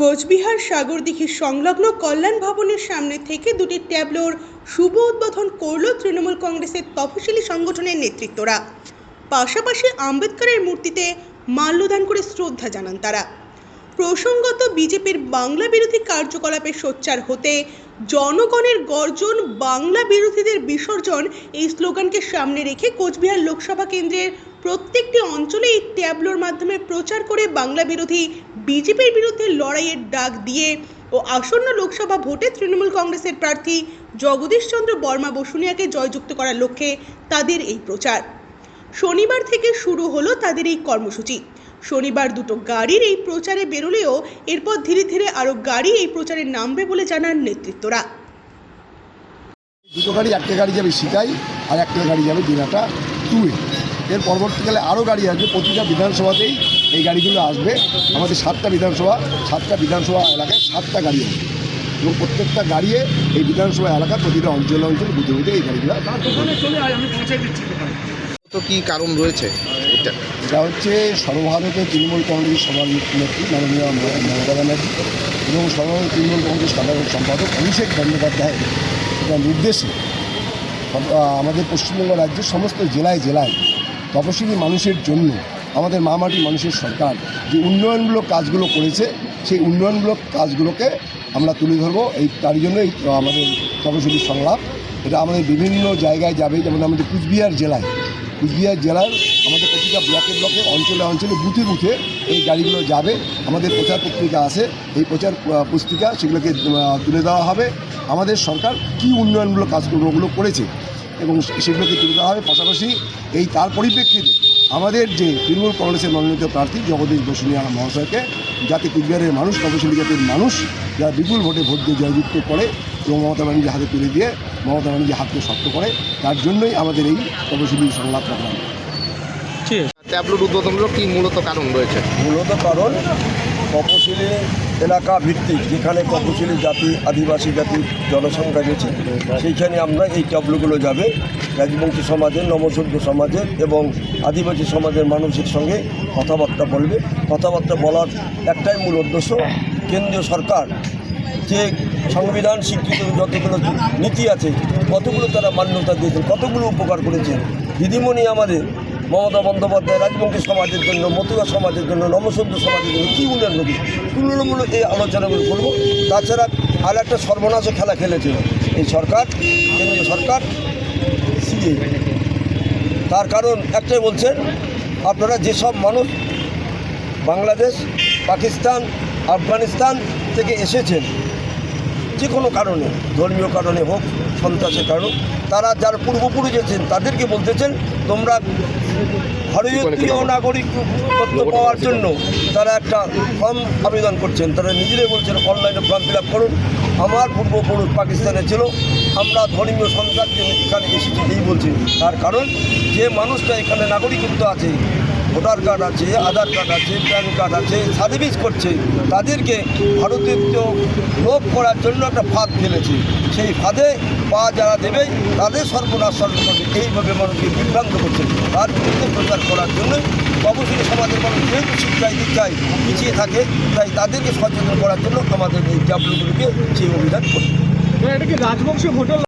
কোচবিহার সাগরদিঘি সংলগ্ন কল্যাণ ভবনের সামনে থেকে দুটি ট্যাবলোর শুভ উদ্বোধন করল তৃণমূল কংগ্রেসের তফসিলি সংগঠনের নেতৃত্বরা। পাশাপাশি আম্বেদকরের মূর্তিতে মাল্যদান করে শ্রদ্ধা জানান তারা। প্রসঙ্গত, বিজেপির বাংলা বিরোধী কার্যকলাপে সোচ্চার হতে জনগণের গর্জন, বাংলা বিরোধীদের বিসর্জন এই স্লোগানকে সামনে রেখে কোচবিহার লোকসভা কেন্দ্রের প্রত্যেকটি অঞ্চলে এই ট্যাবলোর মাধ্যমে প্রচার করে বাংলা বিরোধী বিজেপির বিরুদ্ধে লড়াইয়ের ডাক দিয়ে ও আসন্ন লোকসভা ভোটে তৃণমূল কংগ্রেসের প্রার্থী জগদীশ চন্দ্র বর্মা বসুনিয়াকে জয়যুক্ত করার লক্ষ্যে তাদের এই প্রচার। শনিবার থেকে শুরু হলো তাদের এই কর্মসূচি। শনিবার দুটো গাড়ির এই প্রচারে বেরোলেও এরপর ধীরে ধীরে আরও গাড়ি এই প্রচারে নামবে বলে জানান নেতৃত্বরা। দুটো গাড়ি, একটা গাড়ি যাবে সিতাই আর একটা গাড়ি যাবে দিনাটা টুয়ে। এর পরবর্তীকালে আরও গাড়ি আসবে, প্রতিটা বিধানসভাতেই এই গাড়িগুলো আসবে। আমাদের 7টা বিধানসভা এলাকায় 7টা গাড়ি আসবে এবং প্রত্যেকটা গাড়িয়ে এই বিধানসভা এলাকা প্রতিটা অঞ্চলে বুঝে বুঝে এই গাড়িগুলো। তো কী কারণ রয়েছে? এটা হচ্ছে সর্বভারতীয় তৃণমূল কংগ্রেস সভানেত্রী মাননীয় মমতা ব্যানার্জি এবং সর্বভারতীয় তৃণমূল কংগ্রেস সাধারণ সম্পাদক অভিষেক বন্দ্যোপাধ্যায়ের এটা নির্দেশে আমাদের পশ্চিমবঙ্গ রাজ্যের সমস্ত জেলায় তপশিলি মানুষের জন্য আমাদের মামাটি মানুষের সরকার যে উন্নয়নমূলক কাজগুলো করেছে, সেই উন্নয়নমূলক কাজগুলোকে আমরা তুলে ধরবো। তার জন্যই আমাদের তপশিলি সংলাপ। এটা আমাদের বিভিন্ন জায়গায় যাবে, যেমন আমাদের কুচবিহার জেলার আমাদের প্রতিটা ব্লকে অঞ্চলে বুথে এই গাড়িগুলো যাবে। আমাদের প্রচার পত্রিকা আছে, এই প্রচার পুস্তিকা সেগুলোকে তুলে দেওয়া হবে। আমাদের সরকার কী উন্নয়নমূলক কাজকর্মগুলো করেছে এবং সেগুলোকে তুলে দেওয়া হবে। পাশাপাশি তার পরিপ্রেক্ষিতে আমাদের যে তৃণমূল কংগ্রেসের মনোনীত প্রার্থী জগদীশ বসুনিয়া মহাশয়কে যাতে কুচবিহারের মানুষ, তপশিলি জাতির মানুষ যারা বিপুল ভোটে ভোট দিয়ে জয়যুক্ত করে এবং মমতা ব্যানার্জির হাতে তুলে দিয়ে মমতা ব্যানার্জির হাতকে শক্ত করে, তার জন্যই আমাদের এই তপশিলি সংলাপ প্রোগ্রাম। ট্যাবলোর উদ্বোধনের কী মূলত কারণ রয়েছে? মূলত কারণ তপশিলি এলাকা ভিত্তিক, যেখানে তপশিলি জাতি, আদিবাসী জাতির জনসংখ্যা রয়েছে, সেইখানে আমরা এই ট্যাবলোগুলো যাবে রাজবংশী সমাজের, নমসূর্য সমাজের এবং আদিবাসী সমাজের মানুষের সঙ্গে কথাবার্তা বলবে। কথাবার্তা বলার একটাই মূল উদ্দেশ্য, কেন্দ্রীয় সরকার যে সংবিধান স্বীকৃত যতগুলো নীতি আছে কতগুলো তারা মান্যতা দিয়েছেন, কতগুলো উপকার করেছেন। দিদিমণি আমাদের মমতা বন্দ্যোপাধ্যায় রাজবংশী সমাজের জন্য, মতুয়া সমাজের জন্য, নমসূর্য সমাজের জন্য কী উন্নয়ন হবে তুলনামূলক এই আলোচনাগুলো করবো। তাছাড়া আর একটা সর্বনাশে খেলা খেলেছিল এই সরকার, কেন্দ্রীয় সরকার সিএ। তার কারণ একটাই বলছেন, আপনারা যেসব মানুষ বাংলাদেশ, পাকিস্তান, আফগানিস্তান থেকে এসেছেন, যে কোনো কারণে, ধর্মীয় কারণে হোক, সন্ত্রাসের কারণ, তারা যার পূর্বপুরুষ আছেন তাদেরকে বলতেছেন তোমরা ভারতীয় নাগরিকত্ব পাওয়ার জন্য তারা একটা ফর্ম আবেদন করছেন। তারা নিজেরাই বলছেন অনলাইনে ফর্ম ফিল আপ করুন। আমার পূর্বপুরুষ পাকিস্তানে ছিল, আমরা ধর্মীয় সন্ত্রাস এখানে এসেছি এই বলছি। তার কারণ যে মানুষটা এখানে নাগরিকত্ব আছে, ভোটার কার্ড আছে, আধার কার্ড আছে, প্যান কার্ড আছে, সার্ভিস করছে, তাদেরকে ভারতীয় লোভ করার জন্য একটা ফাঁদ ফেলেছে। সেই ফাঁদে পা যারা দেবে তাদের সর্বনাশ করবে, এইভাবে মানুষকে বিভ্রান্ত করছে। তার বিরুদ্ধে প্রচার করার জন্যই তপশিলি সমাজের মানুষ যেহেতু শিক্ষায় দীক্ষায় পিছিয়ে থাকে, তাই তাদেরকে সচেতন করার জন্য আমাদের এই ট্যাবলোগুলোকে সেই অভিযান করবে। এটা কি রাজবংশী হোটেল?